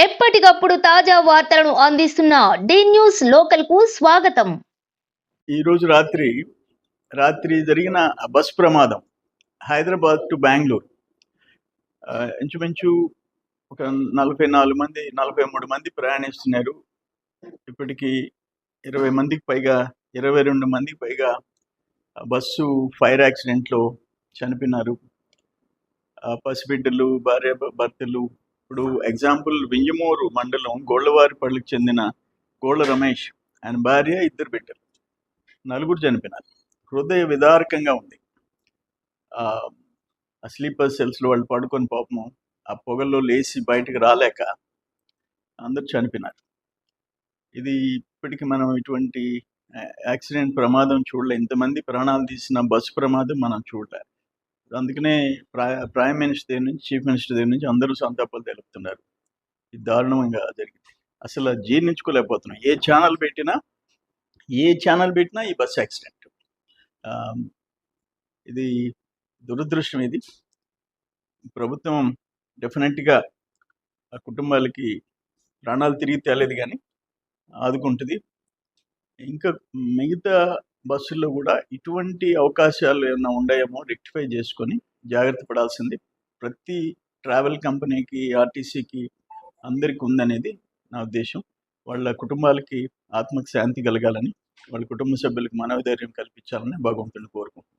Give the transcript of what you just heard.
ఎప్పటికప్పుడు తాజా వార్తలను అందిస్తున్న డి న్యూస్ లోకల్ కు స్వాగతం. ఈరోజు రాత్రి జరిగిన బస్ ప్రమాదం హైదరాబాద్ టు బెంగళూరు. ఇంచుమించు ఒక 43 మంది ప్రయాణిస్తున్నారు. ఇప్పటికీ 22 మందికి పైగా బస్సు ఫైర్ యాక్సిడెంట్లో చనిపోయినారు. పసిబిడ్డలు, భార్య భర్తలు. ఇప్పుడు ఎగ్జాంపుల్, వింజమూరు మండలం గోళ్లవారిపల్లికి చెందిన గోళ్ల రమేష్, ఆయన భార్య, 2 బిడ్డలు, 4 చనిపోయినారు. హృదయ విదారకంగా ఉంది. ఆ స్లీపర్ సెల్స్లో వాళ్ళు పడుకొని పాపం ఆ పొగల్లో లేచి బయటకు రాలేక అందరూ చనిపోయినారు. ఇది ఇప్పటికి మనం ఇటువంటి యాక్సిడెంట్ ప్రమాదం చూడలే. ఇంతమంది ప్రాణాలు తీసిన బస్సు ప్రమాదం మనం చూడలే. అందుకనే ప్రైమ్ మినిస్టర్ దగ్గర నుంచి, చీఫ్ మినిస్టర్ దగ్గర నుంచి అందరూ సంతాపాలు తెలుపుతున్నారు. ఇది దారుణంగా జరిగింది. అసలు జీర్ణించుకోలేకపోతున్నాం. ఏ ఛానల్ పెట్టినా ఈ బస్ యాక్సిడెంట్. ఇది దురదృష్టం. ఇది ప్రభుత్వం డెఫినెట్గా ఆ కుటుంబాలకి ప్రాణాలు తిరిగి తేలేదు కానీ ఆదుకుంటుంది. ఇంకా మిగతా బస్సుల్లో కూడా ఇటువంటి అవకాశాలు ఏమైనా ఉన్నాయేమో రెక్టిఫై చేసుకొని జాగ్రత్త పడాల్సింది ప్రతి ట్రావెల్ కంపెనీకి, ఆర్టీసీకి, అందరికీ ఉందనేది నా ఉద్దేశం. వాళ్ళ కుటుంబాలకి ఆత్మకు శాంతి కలగాలని, వాళ్ళ కుటుంబ సభ్యులకు మనోధైర్యం కల్పించాలని భగవంతుని కోరుకుంటున్నాను.